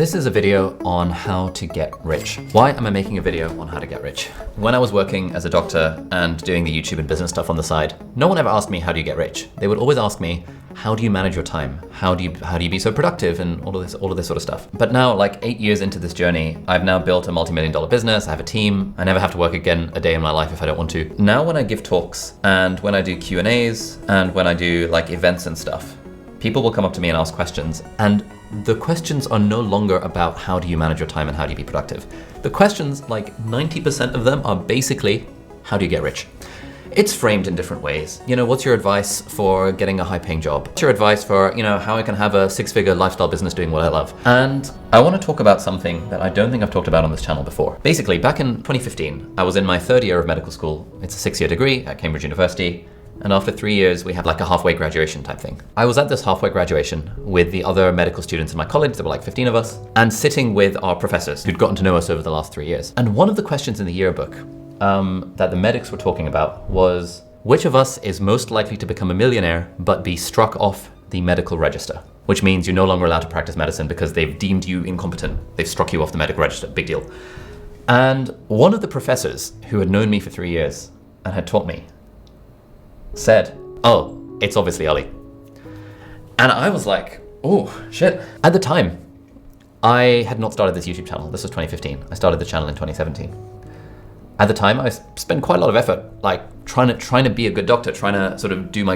this is a video on how to get rich. Why am I making a video on how to get rich? When I was working as a doctor and doing the YouTube and business stuff on the side, no one ever asked me, how do you get rich? They would always ask me, how do you manage your time? How do you be so productive and all of this sort of stuff. But now, like 8 years into this journey, I've now built a multi-million-dollar business. I have a team. I never have to work again a day in my life if I don't want to. Now when I give talks and when I do Q&As and when I do like events and stuff, people will come up to me and ask questions, and the questions are no longer about how do you manage your time and how do you be productive. The questions, like 90% of them, are basically, how do you get rich? It's framed in different ways. You know, what's your advice for getting a high-paying job? What's your advice for, you know, how I can have a six-figure lifestyle business doing what I love? And I want to talk about something that I don't think I've talked about on this channel before. Basically, back in 2015, I was in my third year of medical school. It's a 6-year degree at Cambridge University. And after 3 years, we had like a halfway graduation type thing. I was at this halfway graduation with the other medical students in my college. There were like 15 of us, and sitting with our professors who'd gotten to know us over the last 3 years. And one of the questions in the yearbook that the medics were talking about was, which of us is most likely to become a millionaire but be struck off the medical register? Which means you're no longer allowed to practice medicine because they've deemed you incompetent. They've struck you off the medical register, big deal. And one of the professors who had known me for 3 years and had taught me said, oh, it's obviously Ali. And I was like, oh, shit. At the time, I had not started this YouTube channel. This was 2015. I started the channel in 2017. At the time, I spent quite a lot of effort, like trying to be a good doctor, trying to sort of do my,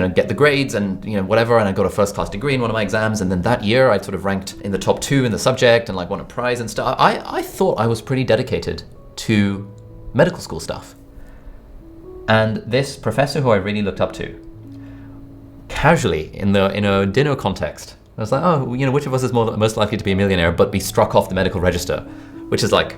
get the grades and, whatever. And I got a first class degree in one of my exams. And then that year, I sort of ranked in the top 2 in the subject and like won a prize and stuff. I thought I was pretty dedicated to medical school stuff. And this professor who I really looked up to, casually in a dinner context, I was like, oh, which of us is most likely to be a millionaire but be struck off the medical register, which is like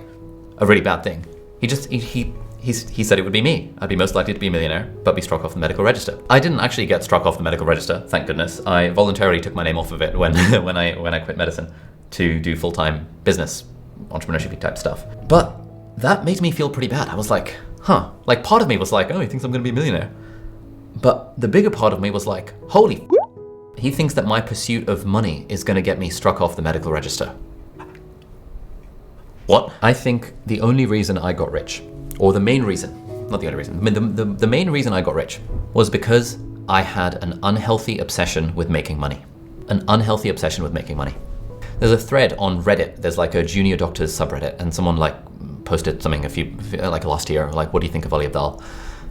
a really bad thing. He said it would be me. I'd be most likely to be a millionaire but be struck off the medical register. I didn't actually get struck off the medical register, thank goodness. I voluntarily took my name off of it when I quit medicine to do full-time business, entrepreneurship type stuff. But that made me feel pretty bad. I was like, huh, like part of me was like, oh, he thinks I'm gonna be a millionaire. But the bigger part of me was like, holy, he thinks that my pursuit of money is gonna get me struck off the medical register. What? I think the only reason I got rich, or the main reason, not the only reason, the main reason I got rich was because I had an unhealthy obsession with making money. An unhealthy obsession with making money. There's a thread on Reddit, there's like a junior doctors subreddit, and someone like posted something like last year, like, what do you think of Ali Abdaal?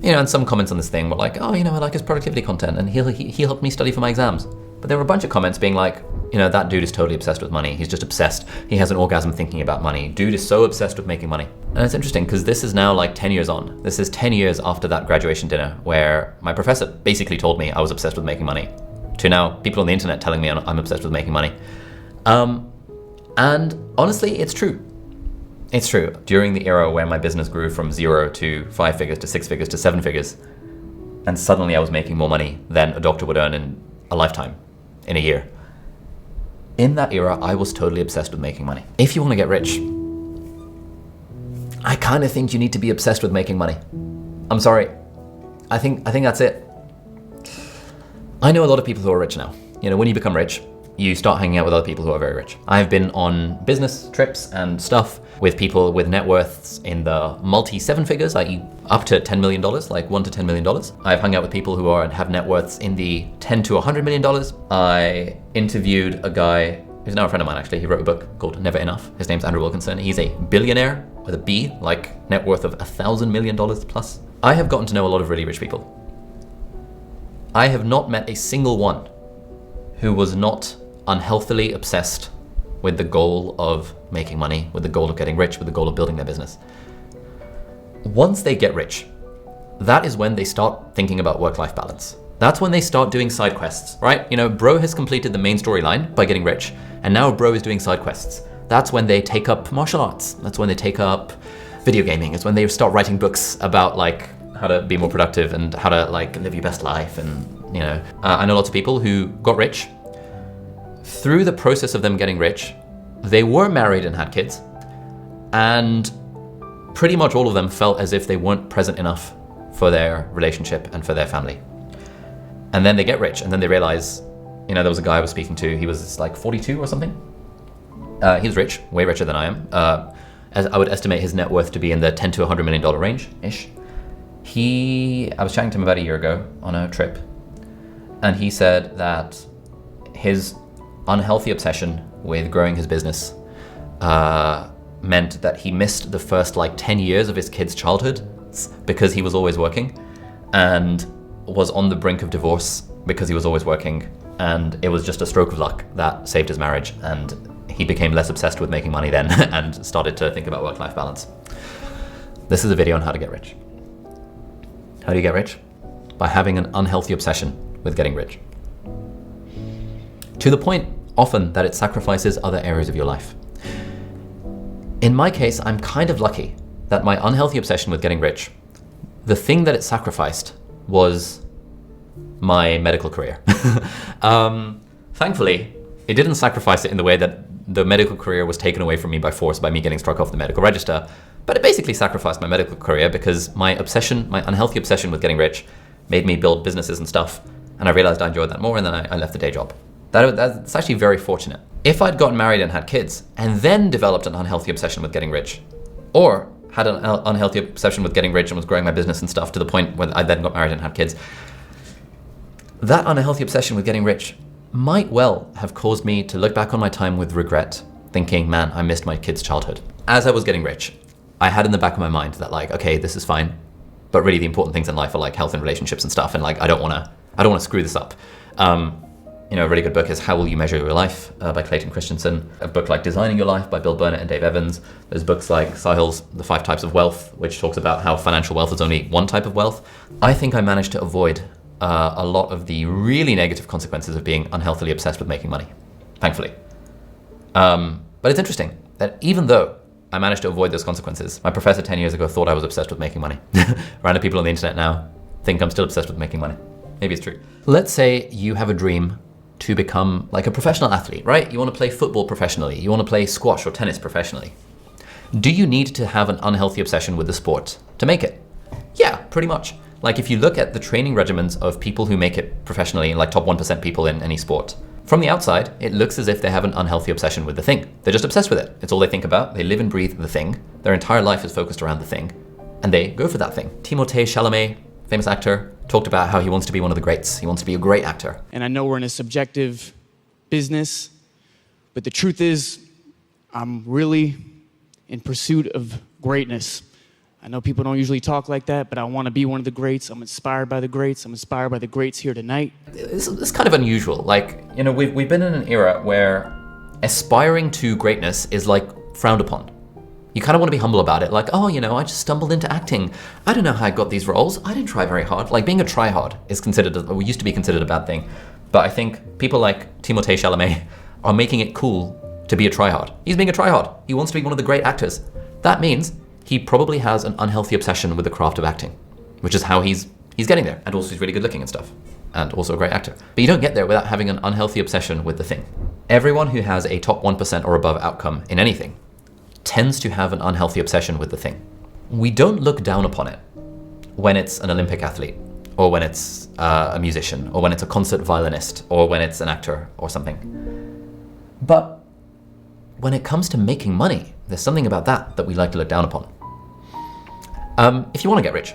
And some comments on this thing were like, oh, I like his productivity content and he helped me study for my exams. But there were a bunch of comments being like, that dude is totally obsessed with money. He's just obsessed. He has an orgasm thinking about money. Dude is so obsessed with making money. And it's interesting because this is now like 10 years on. This is 10 years after that graduation dinner where my professor basically told me I was obsessed with making money, to now people on the internet telling me I'm obsessed with making money. And honestly, it's true. It's true. During the era where my business grew from 0 to 5 figures to 6 figures to 7 figures, and suddenly I was making more money than a doctor would earn in a lifetime, in a year. In that era, I was totally obsessed with making money. If you want to get rich, I kind of think you need to be obsessed with making money. I'm sorry. I think that's it. I know a lot of people who are rich now. When you become rich, you start hanging out with other people who are very rich. I've been on business trips and stuff with people with net worths in the multi-7 figures, i.e. up to $10 million, like $1 to $10 million. I've hung out with people who have net worths in the $10 to $100 million. I interviewed a guy who's now a friend of mine, actually. He wrote a book called Never Enough. His name's Andrew Wilkinson. He's a billionaire with a B, like net worth of $1,000 million plus. I have gotten to know a lot of really rich people. I have not met a single one who was not unhealthily obsessed with the goal of making money, with the goal of getting rich, with the goal of building their business. Once they get rich, that is when they start thinking about work-life balance. That's when they start doing side quests, right? Bro has completed the main storyline by getting rich, and now Bro is doing side quests. That's when they take up martial arts. That's when they take up video gaming. It's when they start writing books about like how to be more productive and how to like live your best life. And I know lots of people who got rich. Through the process of them getting rich, they were married and had kids, and pretty much all of them felt as if they weren't present enough for their relationship and for their family. And then they get rich, and then they realize, there was a guy I was speaking to, he was like 42 or something, He's rich, way richer than I am. As I would estimate his net worth to be in the $10 to $100 million range-ish. I was chatting to him about a year ago on a trip, and he said that his unhealthy obsession with growing his business meant that he missed the first like 10 years of his kid's childhood because he was always working, and was on the brink of divorce because he was always working, and it was just a stroke of luck that saved his marriage, and he became less obsessed with making money then and started to think about work-life balance. This is a video on how to get rich. How do you get rich? By having an unhealthy obsession with getting rich. To the point often that it sacrifices other areas of your life. In my case, I'm kind of lucky that my unhealthy obsession with getting rich, the thing that it sacrificed was my medical career. Thankfully, it didn't sacrifice it in the way that the medical career was taken away from me by force by me getting struck off the medical register, but it basically sacrificed my medical career because my unhealthy obsession with getting rich made me build businesses and stuff, and I realized I enjoyed that more, and then I left the day job. That's actually very fortunate. If I'd gotten married and had kids, and then developed an unhealthy obsession with getting rich, or had an unhealthy obsession with getting rich and was growing my business and stuff to the point where I then got married and had kids, that unhealthy obsession with getting rich might well have caused me to look back on my time with regret, thinking, man, I missed my kid's childhood. As I was getting rich, I had in the back of my mind that like, okay, this is fine, but really the important things in life are like health and relationships and stuff, and like I don't want to screw this up. A really good book is How Will You Measure Your Life by Clayton Christensen. A book like Designing Your Life by Bill Burnett and Dave Evans. There's books like Sahil's The 5 Types of Wealth, which talks about how financial wealth is only one type of wealth. I think I managed to avoid a lot of the really negative consequences of being unhealthily obsessed with making money, thankfully. But it's interesting that even though I managed to avoid those consequences, my professor 10 years ago thought I was obsessed with making money. Random people on the internet now think I'm still obsessed with making money. Maybe it's true. Let's say you have a dream to become like a professional athlete, right? You want to play football professionally. You want to play squash or tennis professionally. Do you need to have an unhealthy obsession with the sport to make it? Yeah, pretty much. Like if you look at the training regimens of people who make it professionally, like top 1% people in any sport, from the outside, it looks as if they have an unhealthy obsession with the thing. They're just obsessed with it. It's all they think about. They live and breathe the thing. Their entire life is focused around the thing, and they go for that thing. Timothée Chalamet, famous actor, talked about how he wants to be one of the greats. He wants to be a great actor. And I know we're in a subjective business, but the truth is, I'm really in pursuit of greatness. I know people don't usually talk like that, but I want to be one of the greats. I'm inspired by the greats. I'm inspired by the greats here tonight. It's kind of unusual. Like, we've been in an era where aspiring to greatness is like frowned upon. You kind of want to be humble about it. Like, oh, I just stumbled into acting. I don't know how I got these roles. I didn't try very hard. Like being a tryhard is used to be considered a bad thing. But I think people like Timothée Chalamet are making it cool to be a tryhard. He's being a tryhard. He wants to be one of the great actors. That means he probably has an unhealthy obsession with the craft of acting, which is how he's getting there. And also he's really good looking and stuff. And also a great actor. But you don't get there without having an unhealthy obsession with the thing. Everyone who has a top 1% or above outcome in anything tends to have an unhealthy obsession with the thing. We don't look down upon it when it's an Olympic athlete, or when it's a musician, or when it's a concert violinist, or when it's an actor or something. But when it comes to making money, there's something about that we like to look down upon. If you want to get rich,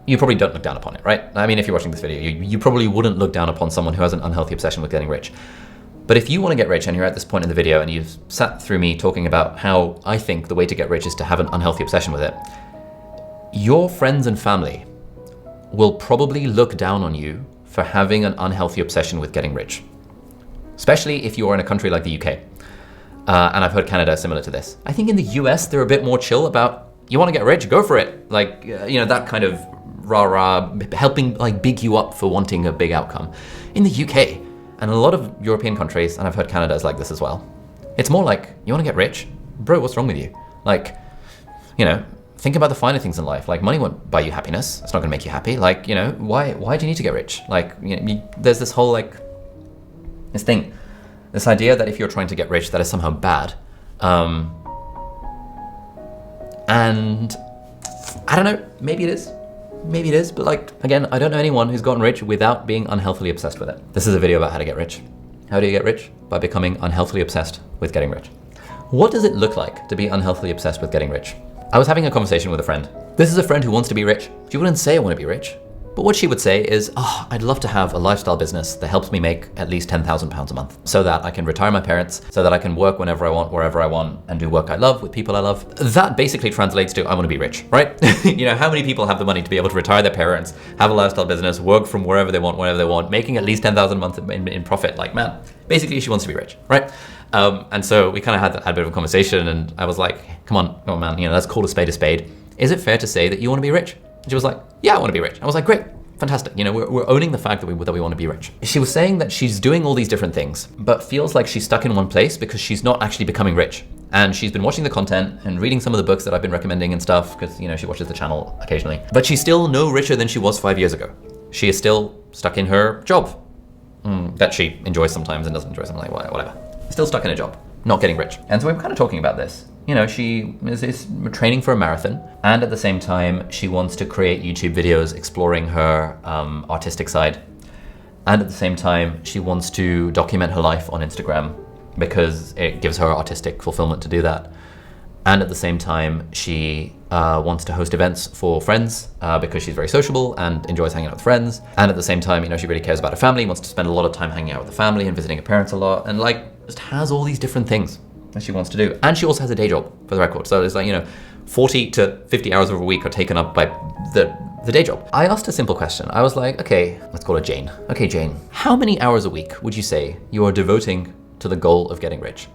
you probably don't look down upon it, right? I mean, if you're watching this video, you probably wouldn't look down upon someone who has an unhealthy obsession with getting rich. But if you want to get rich and you're at this point in the video and you've sat through me talking about how I think the way to get rich is to have an unhealthy obsession with it, your friends and family will probably look down on you for having an unhealthy obsession with getting rich. Especially if you're in a country like the UK. And I've heard Canada is similar to this. I think in the US, they're a bit more chill about, you want to get rich, go for it. Like, that kind of rah-rah, helping like big you up for wanting a big outcome. In the UK, and a lot of European countries, and I've heard Canada is like this as well, it's more like, you want to get rich? Bro, what's wrong with you? Like, think about the finer things in life. Like, money won't buy you happiness. It's not going to make you happy. Like, why do you need to get rich? Like, there's this whole, like, this idea that if you're trying to get rich, that is somehow bad. And I don't know, maybe it is, but like, again, I don't know anyone who's gotten rich without being unhealthily obsessed with it. This is a video about how to get rich. How do you get rich? By becoming unhealthily obsessed with getting rich. What does it look like to be unhealthily obsessed with getting rich? I was having a conversation with a friend. This is a friend who wants to be rich. She wouldn't say I want to be rich, but what she would say is, oh, I'd love to have a lifestyle business that helps me make at least £10,000 a month so that I can retire my parents, so that I can work whenever I want, wherever I want, and do work I love with people I love. That basically translates to I want to be rich, right? You know, how many people have the money to be able to retire their parents, have a lifestyle business, work from wherever they want, whenever they want, making at least 10,000 a month in profit? Like, man, basically she wants to be rich, right? And so we kind of had a bit of a conversation, and I was like, come on, man, you know, let's call a spade a spade. Is it fair to say that you want to be rich? And she was like, yeah, I want to be rich. I was like, great. Fantastic. You know, we're owning the fact that we want to be rich. She was saying that she's doing all these different things, but feels like she's stuck in one place because she's not actually becoming rich. And she's been watching the content and reading some of the books that I've been recommending and stuff, because, you know, she watches the channel occasionally. But she's still no richer than she was 5 years ago. She is still stuck in her job that she enjoys sometimes and doesn't enjoy something, like whatever. Still stuck in a job, not getting rich. And so we're kind of talking about this. You know, she is training for a marathon, and at the same time, she wants to create YouTube videos exploring her artistic side. And at the same time, she wants to document her life on Instagram because it gives her artistic fulfillment to do that. And at the same time, she wants to host events for friends because she's very sociable and enjoys hanging out with friends. And at the same time, you know, she really cares about her family, wants to spend a lot of time hanging out with the family and visiting her parents a lot, and like just has all these different things that she wants to do. And she also has a day job, for the record. So it's like, you know, 40 to 50 hours of a week are taken up by the day job. I asked a simple question. I was like, okay, let's call her Jane. Okay, Jane, how many hours a week would you say you are devoting to the goal of getting rich?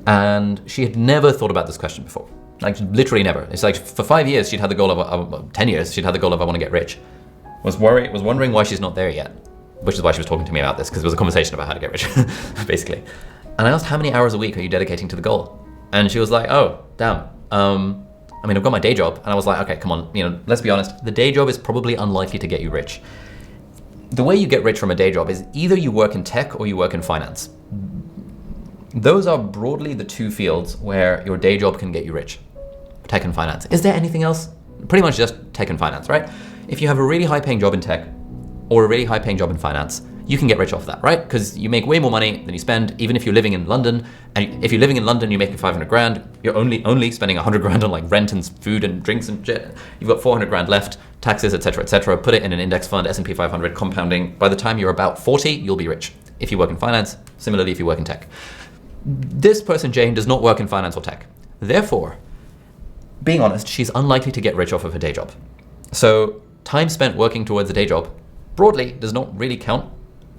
And she had never thought about this question before. Like, literally never. It's like for 5 years, she'd had the goal of 10 years, she'd had the goal of I want to get rich. Was wondering why she's not there yet, which is why she was talking to me about this, because it was a conversation about how to get rich, basically. And I asked, how many hours a week are you dedicating to the goal? And she was like, oh, damn. I mean, I've got my day job. And I was like, okay, come on, you know, let's be honest. The day job is probably unlikely to get you rich. The way you get rich from a day job is either you work in tech or you work in finance. Those are broadly the two fields where your day job can get you rich. Tech and finance. Is there anything else? Pretty much just tech and finance, right? If you have a really high paying job in tech or a really high paying job in finance, you can get rich off that, right? Because you make way more money than you spend, even if you're living in London. And if you're living in London, you're making 500 grand, you're only spending 100 grand on like rent and food and drinks and shit. You've got 400 grand left, taxes, etc., put it in an index fund, S&P 500, compounding. By the time you're about 40, you'll be rich. If you work in finance, similarly if you work in tech. This person, Jane, does not work in finance or tech. Therefore, being honest, she's unlikely to get rich off of her day job. So time spent working towards a day job broadly does not really count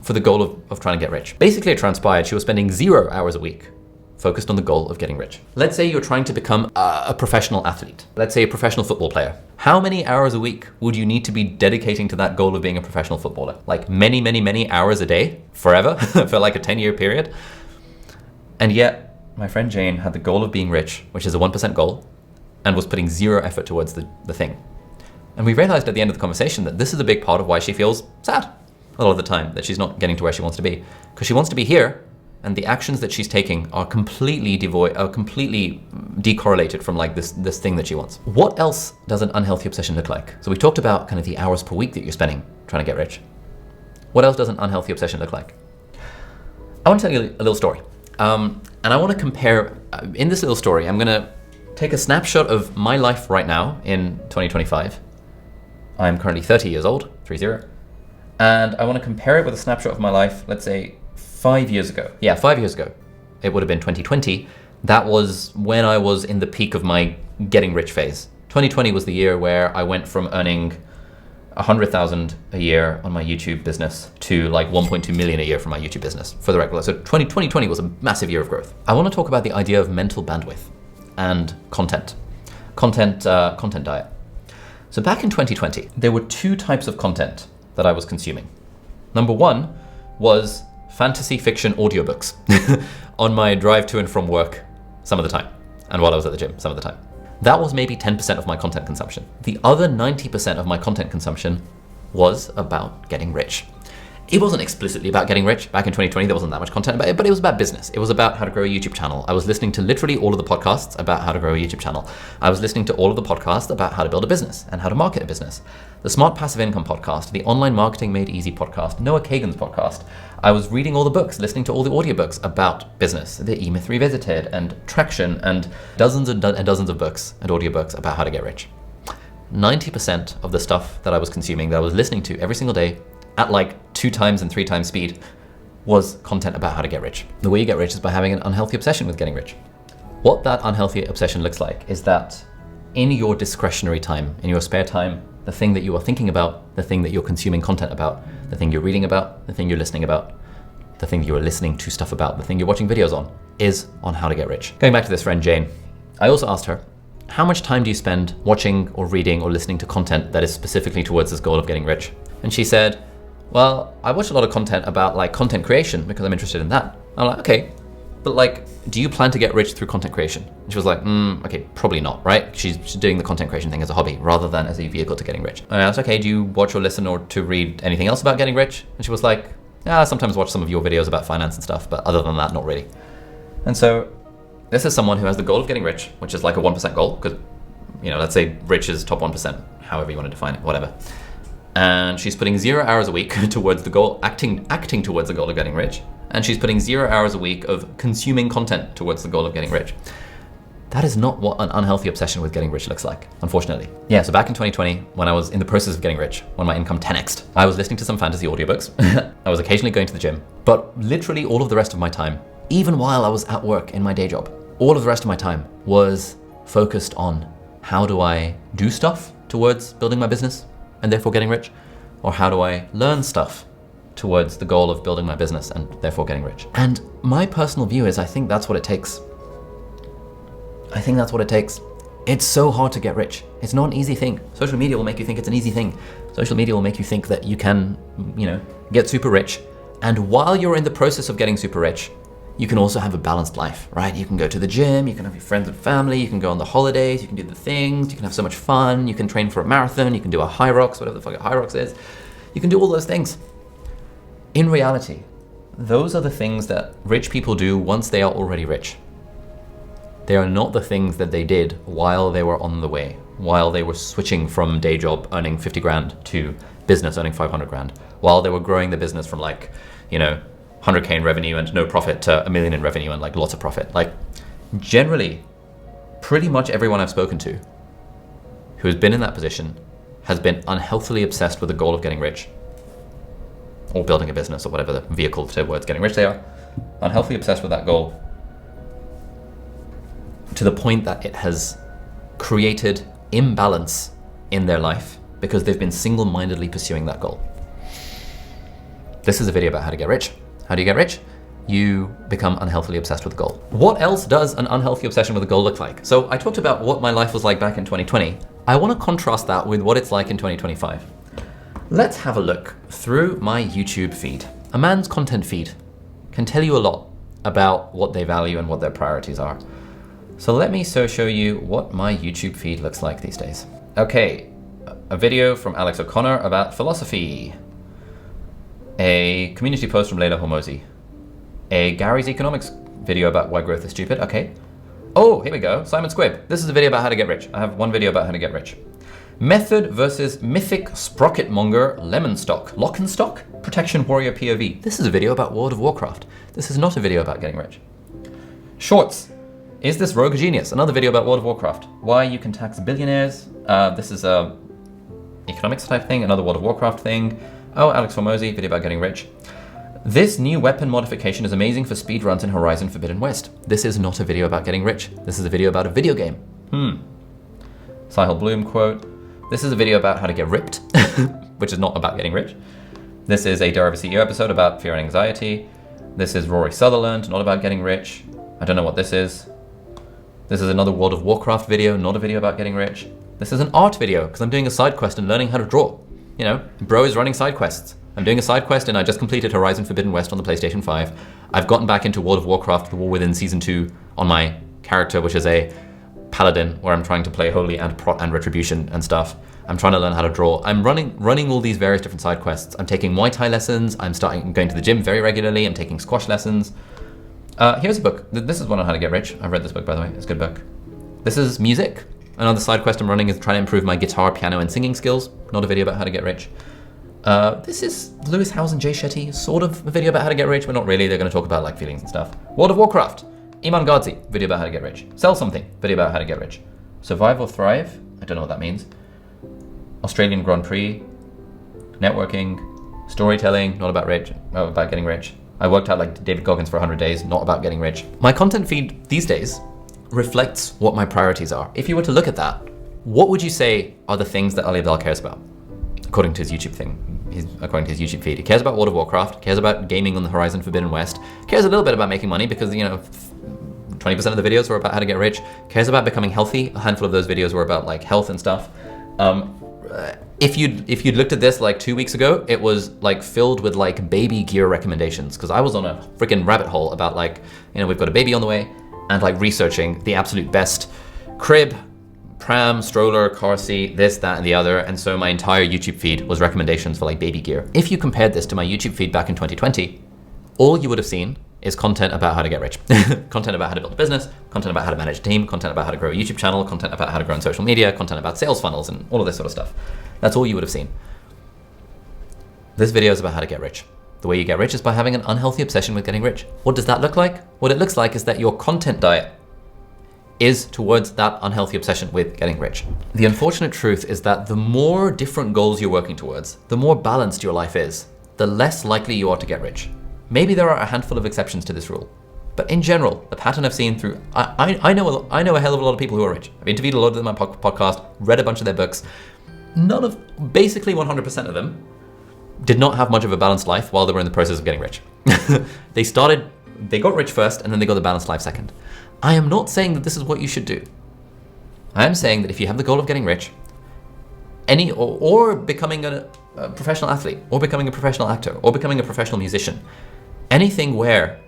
for the goal of trying to get rich. Basically, it transpired she was spending 0 hours a week focused on the goal of getting rich. Let's say you're trying to become a professional athlete. Let's say a professional football player. How many hours a week would you need to be dedicating to that goal of being a professional footballer? Like many, many, many hours a day, forever, for like a 10-year period. And yet, my friend Jane had the goal of being rich, which is a 1% goal, and was putting 0 effort towards the thing. And we realized at the end of the conversation that this is a big part of why she feels sad a lot of the time, that she's not getting to where she wants to be. Because she wants to be here, and the actions that she's taking are completely decorrelated from like this thing that she wants. What else does an unhealthy obsession look like? So we talked about kind of the hours per week that you're spending trying to get rich. What else does an unhealthy obsession look like? I want to tell you a little story. And I want to compare, in this little story, I'm gonna take a snapshot of my life right now in 2025. I'm currently 30 years old, 30. And I want to compare it with a snapshot of my life, let's say 5 years ago. Yeah, 5 years ago. It would have been 2020. That was when I was in the peak of my getting rich phase. 2020 was the year where I went from earning 100,000 a year on my YouTube business to like 1.2 million a year from my YouTube business, for the record. So 2020 was a massive year of growth. I want to talk about the idea of mental bandwidth and content diet. So back in 2020, there were 2 types of content that I was consuming. Number 1 was fantasy fiction audiobooks on my drive to and from work some of the time, and while I was at the gym some of the time. That was maybe 10% of my content consumption. The other 90% of my content consumption was about getting rich. It wasn't explicitly about getting rich. Back in 2020, there wasn't that much content about it, but it was about business. It was about how to grow a YouTube channel. I was listening to literally all of the podcasts about how to grow a YouTube channel. I was listening to all of the podcasts about how to build a business and how to market a business. The Smart Passive Income podcast, the Online Marketing Made Easy podcast, Noah Kagan's podcast. I was reading all the books, listening to all the audiobooks about business, the E-Myth Revisited and Traction and dozens and dozens of books and audiobooks about how to get rich. 90% of the stuff that I was consuming, that I was listening to every single day at like 2 times and 3 times speed, was content about how to get rich. The way you get rich is by having an unhealthy obsession with getting rich. What that unhealthy obsession looks like is that in your discretionary time, in your spare time, the thing that you are thinking about, the thing that you're consuming content about, the thing you're reading about, the thing you're listening about, the thing you are listening to stuff about, the thing you're watching videos on, is on how to get rich. Going back to this friend, Jane, I also asked her, how much time do you spend watching or reading or listening to content that is specifically towards this goal of getting rich? And she said, well, I watch a lot of content about like content creation because I'm interested in that. I'm like, okay, but like, do you plan to get rich through content creation? And she was like, okay, probably not, right? She's doing the content creation thing as a hobby rather than as a vehicle to getting rich. And I asked, okay, do you watch or listen or to read anything else about getting rich? And she was like, yeah, I sometimes watch some of your videos about finance and stuff, but other than that, not really. And so this is someone who has the goal of getting rich, which is like a 1% goal, because, you know, let's say rich is top 1%, however you want to define it, whatever. And she's putting 0 hours a week towards the goal, acting towards the goal of getting rich. And she's putting 0 hours a week of consuming content towards the goal of getting rich. That is not what an unhealthy obsession with getting rich looks like, unfortunately. Yeah, so back in 2020, when I was in the process of getting rich, when my income 10x'd, I was listening to some fantasy audiobooks. I was occasionally going to the gym, but literally all of the rest of my time, even while I was at work in my day job, all of the rest of my time was focused on how do I do stuff towards building my business and therefore getting rich, or how do I learn stuff towards the goal of building my business and therefore getting rich. And my personal view is I think that's what it takes. I think that's what it takes. It's so hard to get rich. It's not an easy thing. Social media will make you think it's an easy thing. Social media will make you think that you can, get super rich. And while you're in the process of getting super rich, you can also have a balanced life, right? You can go to the gym, you can have your friends and family, you can go on the holidays, you can do the things, you can have so much fun, you can train for a marathon, you can do a high rocks, whatever the fuck a high rocks is. You can do all those things. In reality, those are the things that rich people do once they are already rich. They are not the things that they did while they were on the way, while they were switching from day job earning 50 grand to business earning 500 grand, while they were growing the business from 100K in revenue and no profit to $1 million in revenue and lots of profit. Generally, pretty much everyone I've spoken to who has been in that position has been unhealthily obsessed with the goal of getting rich or building a business or whatever the vehicle towards getting rich they are. Unhealthily obsessed with that goal to the point that it has created imbalance in their life because they've been single-mindedly pursuing that goal. This is a video about how to get rich. How do you get rich? You become unhealthily obsessed with the goal. What else does an unhealthy obsession with a goal look like? So I talked about what my life was like back in 2020. I want to contrast that with what it's like in 2025. Let's have a look through my YouTube feed. A man's content feed can tell you a lot about what they value and what their priorities are. So let me show you what my YouTube feed looks like these days. Okay, a video from Alex O'Connor about philosophy. A community post from Leila Hormozi. A Gary's economics video about why growth is stupid. Okay. Oh, here we go. Simon Squibb. This is a video about how to get rich. I have one video about how to get rich. Method versus mythic sprocket monger lemon stock. Lock and stock? Protection warrior POV. This is a video about World of Warcraft. This is not a video about getting rich. Shorts. Is this rogue genius? Another video about World of Warcraft. Why you can tax billionaires. This is a economics type thing. Another World of Warcraft thing. Oh, Alex Hormozi, video about getting rich. This new weapon modification is amazing for speedruns in Horizon Forbidden West. This is not a video about getting rich. This is a video about a video game. Sahil Bloom quote. This is a video about how to get ripped, which is not about getting rich. This is a Dare of a CEO episode about fear and anxiety. This is Rory Sutherland, not about getting rich. I don't know what this is. This is another World of Warcraft video, not a video about getting rich. This is an art video, because I'm doing a side quest and learning how to draw. Bro is running side quests. I'm doing a side quest and I just completed Horizon Forbidden West on the PlayStation 5. I've gotten back into World of Warcraft, The War Within Season 2 on my character, which is a paladin where I'm trying to play holy and prot and retribution and stuff. I'm trying to learn how to draw. I'm running all these various different side quests. I'm taking Muay Thai lessons. I'm going to the gym very regularly. I'm taking squash lessons. Here's a book. This is one on how to get rich. I've read this book, by the way. It's a good book. This is music. Another side quest I'm running is trying to improve my guitar, piano, and singing skills. Not a video about how to get rich. This is Lewis Howes and Jay Shetty, sort of a video about how to get rich, but not really. They're going to talk about like feelings and stuff. World of Warcraft. Iman Ghazi, video about how to get rich. Sell something, video about how to get rich. Survive or thrive. I don't know what that means. Australian Grand Prix. Networking. Storytelling, not about about getting rich. I worked out like David Goggins for 100 days, not about getting rich. My content feed these days reflects what my priorities are. If you were to look at that, what would you say are the things that Ali Abdaal cares about? According to his YouTube according to his YouTube feed. He cares about World of Warcraft, cares about gaming on the Horizon Forbidden West, cares a little bit about making money because, 20% of the videos were about how to get rich, cares about becoming healthy. A handful of those videos were about like health and stuff. If you'd looked at this like 2 weeks ago, it was like filled with like baby gear recommendations because I was on a freaking rabbit hole about like, we've got a baby on the way and like researching the absolute best crib, pram, stroller, car seat, this, that, and the other. And so my entire YouTube feed was recommendations for like baby gear. If you compared this to my YouTube feed back in 2020, all you would have seen is content about how to get rich. Content about how to build a business, content about how to manage a team, content about how to grow a YouTube channel, content about how to grow on social media, content about sales funnels and all of this sort of stuff. That's all you would have seen. This video is about how to get rich. The way you get rich is by having an unhealthy obsession with getting rich. What does that look like? What it looks like is that your content diet is towards that unhealthy obsession with getting rich. The unfortunate truth is that the more different goals you're working towards, the more balanced your life is, the less likely you are to get rich. Maybe there are a handful of exceptions to this rule, but in general, the pattern I've seen through, I know a hell of a lot of people who are rich. I've interviewed a lot of them on my podcast, read a bunch of their books. Basically 100% of them did not have much of a balanced life while they were in the process of getting rich. They got rich first and then they got the balanced life second. I am not saying that this is what you should do. I am saying that if you have the goal of getting rich, or becoming a professional athlete, or becoming a professional actor, or becoming a professional musician, anything where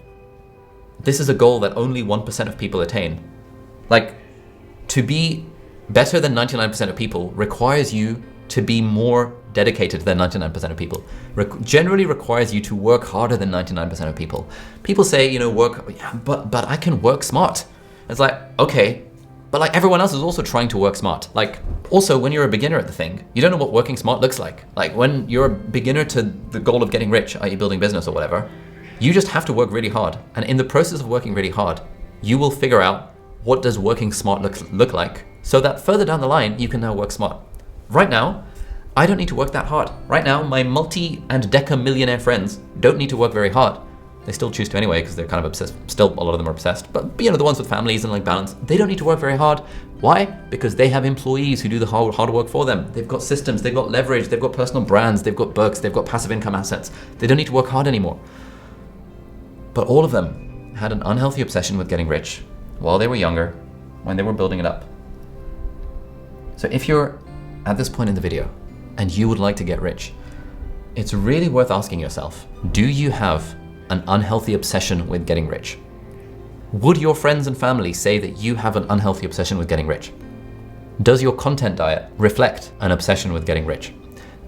this is a goal that only 1% of people attain, like to be better than 99% of people requires you to be more dedicated than 99% of people. Generally requires you to work harder than 99% of people. People say, but I can work smart. It's like, okay, but like everyone else is also trying to work smart. Like also when you're a beginner at the thing, you don't know what working smart looks like. Like when you're a beginner to the goal of getting rich, i.e. building business or whatever, you just have to work really hard. And in the process of working really hard, you will figure out what does working smart look like so that further down the line, you can now work smart. Right now, I don't need to work that hard. Right now, my multi and deca-millionaire friends don't need to work very hard. They still choose to anyway because they're kind of obsessed. Still, a lot of them are obsessed. But the ones with families and like balance, they don't need to work very hard. Why? Because they have employees who do the hard work for them. They've got systems, they've got leverage, they've got personal brands, they've got books, they've got passive income assets. They don't need to work hard anymore. But all of them had an unhealthy obsession with getting rich while they were younger, when they were building it up. So if you're at this point in the video and you would like to get rich, it's really worth asking yourself, do you have an unhealthy obsession with getting rich? Would your friends and family say that you have an unhealthy obsession with getting rich? Does your content diet reflect an obsession with getting rich?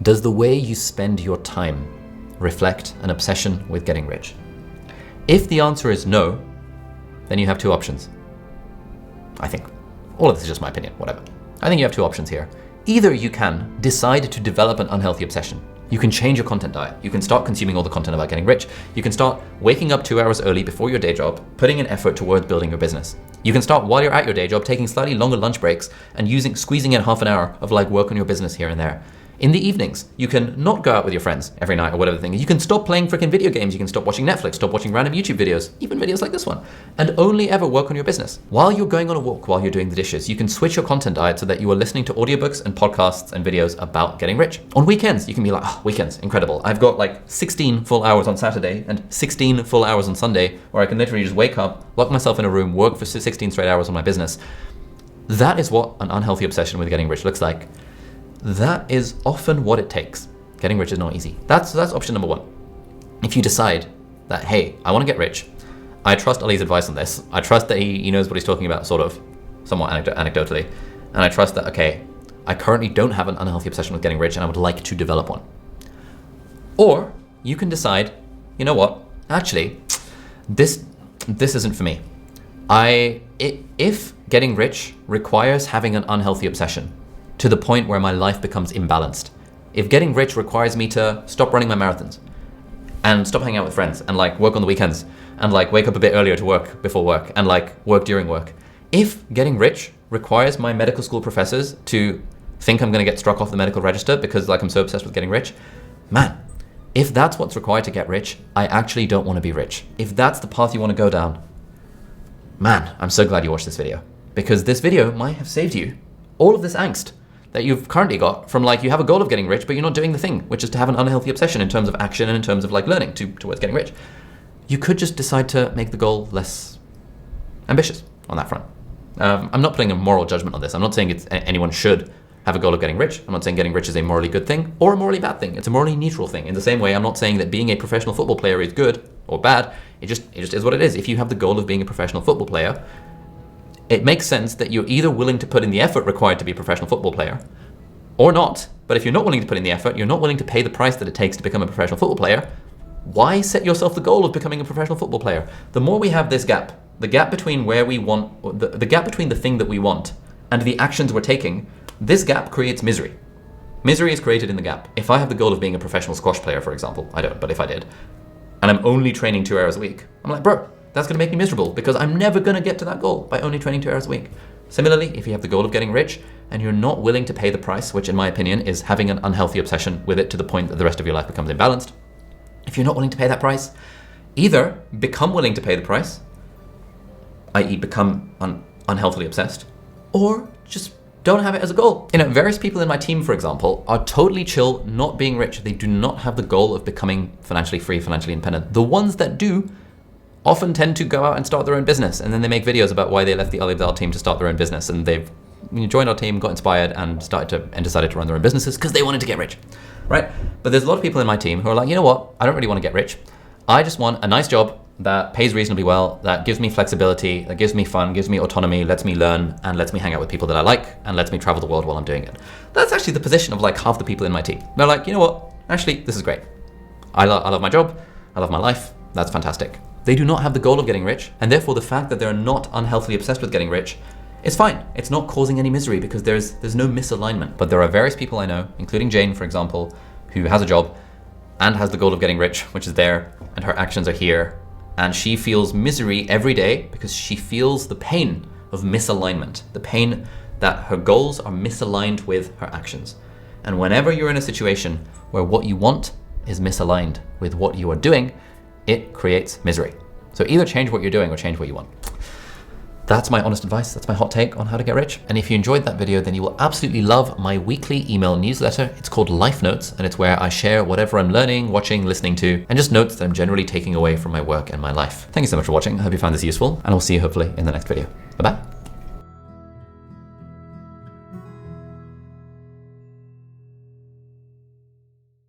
Does the way you spend your time reflect an obsession with getting rich? If the answer is no, then you have two options. I think. All of this is just my opinion, whatever. I think you have two options here. Either you can decide to develop an unhealthy obsession. You can change your content diet. You can start consuming all the content about getting rich. You can start waking up 2 hours early before your day job, putting in effort towards building your business. You can start while you're at your day job, taking slightly longer lunch breaks and squeezing in half an hour of like work on your business here and there. In the evenings, you can not go out with your friends every night or whatever the thing is. You can stop playing freaking video games. You can stop watching Netflix, stop watching random YouTube videos, even videos like this one, and only ever work on your business. While you're going on a walk, while you're doing the dishes, you can switch your content diet so that you are listening to audiobooks and podcasts and videos about getting rich. On weekends, you can be like, oh, weekends, incredible. I've got like 16 full hours on Saturday and 16 full hours on Sunday, where I can literally just wake up, lock myself in a room, work for 16 straight hours on my business. That is what an unhealthy obsession with getting rich looks like. That is often what it takes. Getting rich is not easy. That's option number one. If you decide that, hey, I want to get rich, I trust Ali's advice on this. I trust that he knows what he's talking about, sort of. somewhat anecdotally, and I trust that, okay, I currently don't have an unhealthy obsession with getting rich and I would like to develop one. Or you can decide, you know what, actually, this isn't for me. If getting rich requires having an unhealthy obsession to the point where my life becomes imbalanced, if getting rich requires me to stop running my marathons and stop hanging out with friends and like work on the weekends and like wake up a bit earlier to work before work and like work during work, if getting rich requires my medical school professors to think I'm going to get struck off the medical register because like I'm so obsessed with getting rich, man, if that's what's required to get rich, I actually don't want to be rich. If that's the path you want to go down, man, I'm so glad you watched this video, because this video might have saved you all of this angst that you've currently got from like, you have a goal of getting rich, but you're not doing the thing, which is to have an unhealthy obsession in terms of action and in terms of like learning towards getting rich. You could just decide to make the goal less ambitious on that front. I'm not putting a moral judgment on this. I'm not saying anyone should have a goal of getting rich. I'm not saying getting rich is a morally good thing or a morally bad thing. It's a morally neutral thing. In the same way, I'm not saying that being a professional football player is good or bad. It just is what it is. If you have the goal of being a professional football player, it makes sense that you're either willing to put in the effort required to be a professional football player or not. But if you're not willing to put in the effort, you're not willing to pay the price that it takes to become a professional football player, why set yourself the goal of becoming a professional football player? The more we have this gap, the gap between where we want, the gap between the thing that we want and the actions we're taking, this gap creates misery. Misery is created in the gap. If I have the goal of being a professional squash player, for example, I don't, but if I did, and I'm only training 2 hours a week, I'm like, bro, that's going to make me miserable because I'm never going to get to that goal by only training 2 hours a week. Similarly, if you have the goal of getting rich and you're not willing to pay the price, which in my opinion is having an unhealthy obsession with it to the point that the rest of your life becomes imbalanced, if you're not willing to pay that price, either become willing to pay the price, i.e. become unhealthily obsessed, or just don't have it as a goal. You know, various people in my team, for example, are totally chill not being rich. They do not have the goal of becoming financially free, financially independent. The ones that do often tend to go out and start their own business, and then they make videos about why they left the Abdaal team to start their own business, and they've joined our team, got inspired, and decided to run their own businesses because they wanted to get rich, right? But there's a lot of people in my team who are like, you know what? I don't really want to get rich. I just want a nice job that pays reasonably well, that gives me flexibility, that gives me fun, gives me autonomy, lets me learn, and lets me hang out with people that I like, and lets me travel the world while I'm doing it. That's actually the position of like half the people in my team. They're like, you know what? Actually, this is great. I love my job. I love my life. That's fantastic. They do not have the goal of getting rich, and therefore the fact that they're not unhealthily obsessed with getting rich is fine. It's not causing any misery because there's no misalignment. But there are various people I know, including Jane, for example, who has a job and has the goal of getting rich, which is there, and her actions are here, and she feels misery every day because she feels the pain of misalignment, the pain that her goals are misaligned with her actions. And whenever you're in a situation where what you want is misaligned with what you are doing, it creates misery. So either change what you're doing or change what you want. That's my honest advice. That's my hot take on how to get rich. And if you enjoyed that video, then you will absolutely love my weekly email newsletter. It's called Life Notes, and it's where I share whatever I'm learning, watching, listening to, and just notes that I'm generally taking away from my work and my life. Thank you so much for watching. I hope you found this useful, and I'll see you hopefully in the next video. Bye-bye.